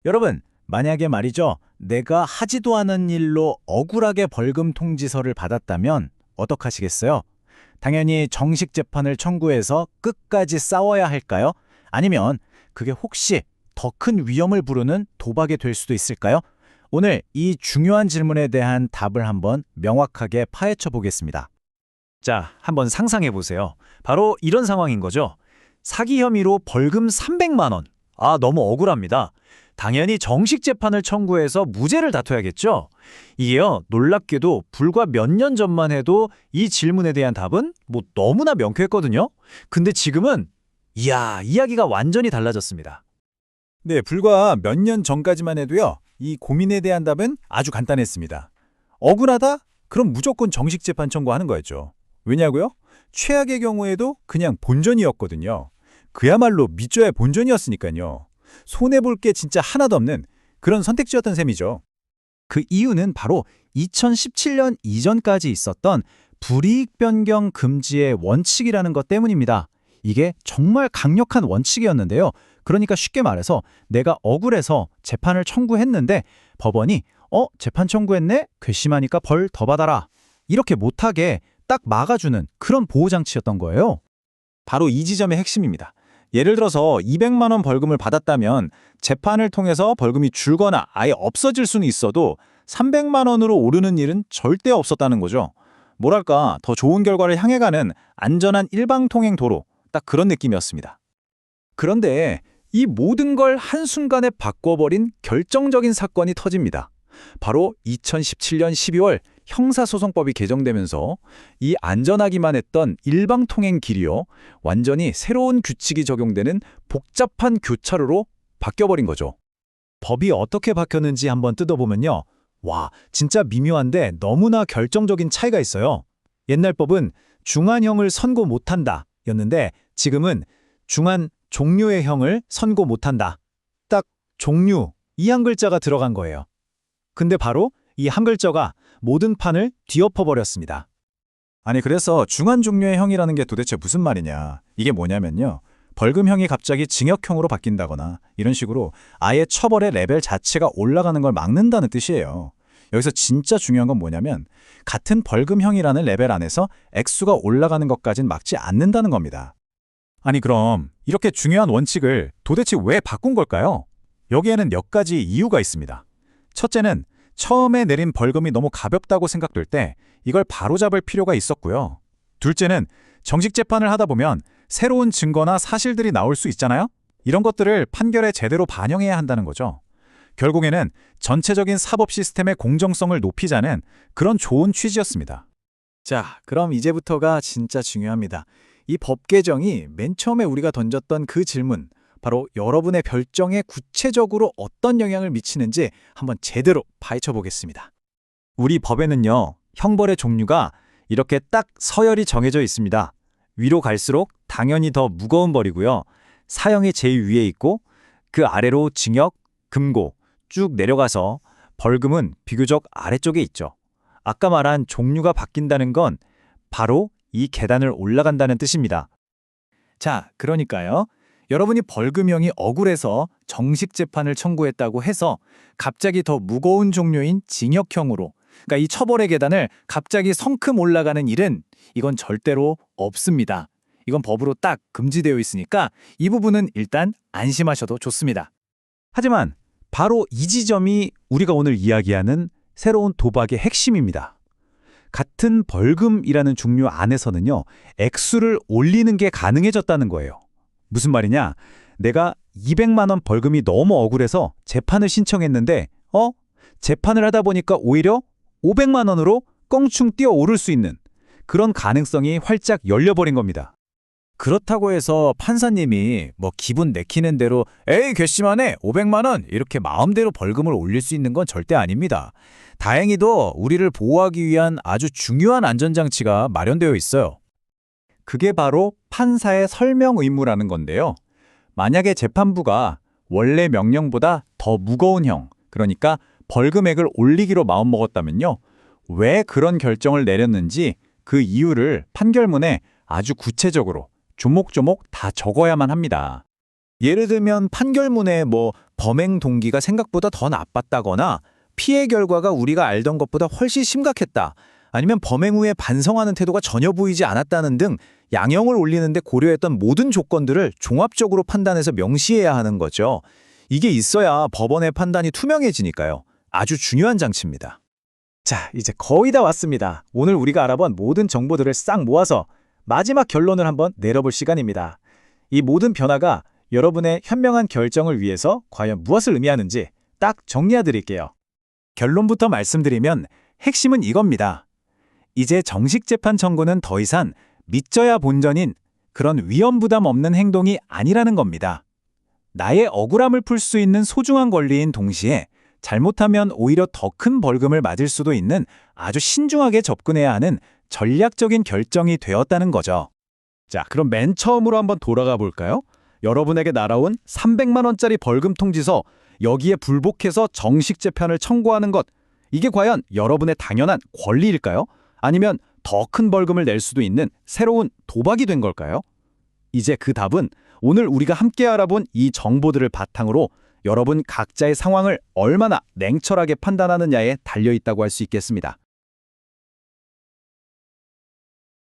여러분, 만약에 말이죠. 내가 하지도 않은 일로 억울하게 벌금 통지서를 받았다면 어떡하시겠어요? 당연히 정식 재판을 청구해서 끝까지 싸워야 할까요? 아니면 그게 혹시 더 큰 위험을 부르는 도박이 될 수도 있을까요? 오늘 이 중요한 질문에 대한 답을 한번 명확하게 파헤쳐 보겠습니다. 자, 한번 상상해 보세요. 바로 이런 상황인 거죠. 사기 혐의로 벌금 300만 원. 아, 너무 억울합니다. 당연히 정식 재판을 청구해서 무죄를 다퉈야겠죠. 이게요, 놀랍게도 불과 몇 년 전만 해도 이 질문에 대한 답은 너무나 명쾌했거든요. 근데 지금은 이야, 이야기가 완전히 달라졌습니다. 네, 불과 몇 년 전까지만 해도요. 이 고민에 대한 답은 아주 간단했습니다. 억울하다? 그럼 무조건 정식 재판 청구하는 거였죠. 왜냐고요? 최악의 경우에도 그냥 본전이었거든요. 그야말로 밑져야 본전이었으니까요. 손해볼 게 진짜 하나도 없는 그런 선택지였던 셈이죠. 그 이유는 바로 2017년 이전까지 있었던 불이익 변경 금지의 원칙이라는 것 때문입니다. 이게 정말 강력한 원칙이었는데요. 그러니까 쉽게 말해서 내가 억울해서 재판을 청구했는데 법원이 재판 청구했네? 괘씸하니까 벌 더 받아라. 이렇게 못하게 딱 막아주는 그런 보호장치였던 거예요. 바로 이 지점의 핵심입니다. 예를 들어서 200만 원 벌금을 받았다면 재판을 통해서 벌금이 줄거나 아예 없어질 수는 있어도 300만 원으로 오르는 일은 절대 없었다는 거죠. 뭐랄까 더 좋은 결과를 향해 가는 안전한 일방통행 도로, 딱 그런 느낌이었습니다. 그런데 이 모든 걸 한순간에 바꿔버린 결정적인 사건이 터집니다. 바로 2017년 12월 형사소송법이 개정되면서 이 안전하기만 했던 일방통행 길이요, 완전히 새로운 규칙이 적용되는 복잡한 교차로로 바뀌어버린 거죠. 법이 어떻게 바뀌었는지 한번 뜯어보면요. 와, 진짜 미묘한데 너무나 결정적인 차이가 있어요. 옛날 법은 중한형을 선고 못한다 였는데 지금은 중한 종료의 형을 선고 못한다. 딱 종류, 이 한 글자가 들어간 거예요. 근데 바로 이 한 글자가 모든 판을 뒤엎어버렸습니다. 아니 그래서 중한 종류의 형이라는 게 도대체 무슨 말이냐. 이게 뭐냐면요. 벌금형이 갑자기 징역형으로 바뀐다거나 이런 식으로 아예 처벌의 레벨 자체가 올라가는 걸 막는다는 뜻이에요. 여기서 진짜 중요한 건 뭐냐면 같은 벌금형이라는 레벨 안에서 액수가 올라가는 것까진 막지 않는다는 겁니다. 아니 그럼 이렇게 중요한 원칙을 도대체 왜 바꾼 걸까요? 여기에는 몇 가지 이유가 있습니다. 첫째는 처음에 내린 벌금이 너무 가볍다고 생각될 때 이걸 바로잡을 필요가 있었고요. 둘째는 정식 재판을 하다 보면 새로운 증거나 사실들이 나올 수 있잖아요? 이런 것들을 판결에 제대로 반영해야 한다는 거죠. 결국에는 전체적인 사법 시스템의 공정성을 높이자는 그런 좋은 취지였습니다. 자, 그럼 이제부터가 진짜 중요합니다. 이 법 개정이 맨 처음에 우리가 던졌던 그 질문, 바로 여러분의 결정에 구체적으로 어떤 영향을 미치는지 한번 제대로 파헤쳐 보겠습니다. 우리 법에는요, 형벌의 종류가 이렇게 딱 서열이 정해져 있습니다. 위로 갈수록 당연히 더 무거운 벌이고요. 사형이 제일 위에 있고 그 아래로 징역, 금고 쭉 내려가서 벌금은 비교적 아래쪽에 있죠. 아까 말한 종류가 바뀐다는 건 바로 이 계단을 올라간다는 뜻입니다. 자, 그러니까요. 여러분이 벌금형이 억울해서 정식 재판을 청구했다고 해서 갑자기 더 무거운 종류인 징역형으로, 그러니까 이 처벌의 계단을 갑자기 성큼 올라가는 일은 이건 절대로 없습니다. 이건 법으로 딱 금지되어 있으니까 이 부분은 일단 안심하셔도 좋습니다. 하지만 바로 이 지점이 우리가 오늘 이야기하는 새로운 도박의 핵심입니다. 같은 벌금이라는 종류 안에서는요, 액수를 올리는 게 가능해졌다는 거예요. 무슨 말이냐? 내가 200만 원 벌금이 너무 억울해서 재판을 신청했는데 재판을 하다 보니까 오히려 500만 원으로 껑충 뛰어오를 수 있는 그런 가능성이 활짝 열려버린 겁니다. 그렇다고 해서 판사님이 기분 내키는 대로 에이 괘씸하네 500만 원 이렇게 마음대로 벌금을 올릴 수 있는 건 절대 아닙니다. 다행히도 우리를 보호하기 위한 아주 중요한 안전장치가 마련되어 있어요. 그게 바로 판사의 설명 의무라는 건데요. 만약에 재판부가 원래 명령보다 더 무거운 형, 그러니까 벌금액을 올리기로 마음먹었다면요. 왜 그런 결정을 내렸는지 그 이유를 판결문에 아주 구체적으로 조목조목 다 적어야만 합니다. 예를 들면 판결문에 범행 동기가 생각보다 더 나빴다거나 피해 결과가 우리가 알던 것보다 훨씬 심각했다. 아니면 범행 후에 반성하는 태도가 전혀 보이지 않았다는 등 양형을 올리는데 고려했던 모든 조건들을 종합적으로 판단해서 명시해야 하는 거죠. 이게 있어야 법원의 판단이 투명해지니까요. 아주 중요한 장치입니다. 자, 이제 거의 다 왔습니다. 오늘 우리가 알아본 모든 정보들을 싹 모아서 마지막 결론을 한번 내려볼 시간입니다. 이 모든 변화가 여러분의 현명한 결정을 위해서 과연 무엇을 의미하는지 딱 정리해 드릴게요. 결론부터 말씀드리면 핵심은 이겁니다. 이제 정식 재판 청구는 더 이상 믿져야 본전인 그런 위험 부담 없는 행동이 아니라는 겁니다. 나의 억울함을 풀 수 있는 소중한 권리인 동시에 잘못하면 오히려 더 큰 벌금을 맞을 수도 있는 아주 신중하게 접근해야 하는 전략적인 결정이 되었다는 거죠. 자, 그럼 맨 처음으로 한번 돌아가 볼까요? 여러분에게 날아온 300만 원짜리 벌금 통지서, 여기에 불복해서 정식 재판을 청구하는 것, 이게 과연 여러분의 당연한 권리일까요? 아니면 더 큰 벌금을 낼 수도 있는 새로운 도박이 된 걸까요? 이제 그 답은 오늘 우리가 함께 알아본 이 정보들을 바탕으로 여러분 각자의 상황을 얼마나 냉철하게 판단하느냐에 달려있다고 할 수 있겠습니다.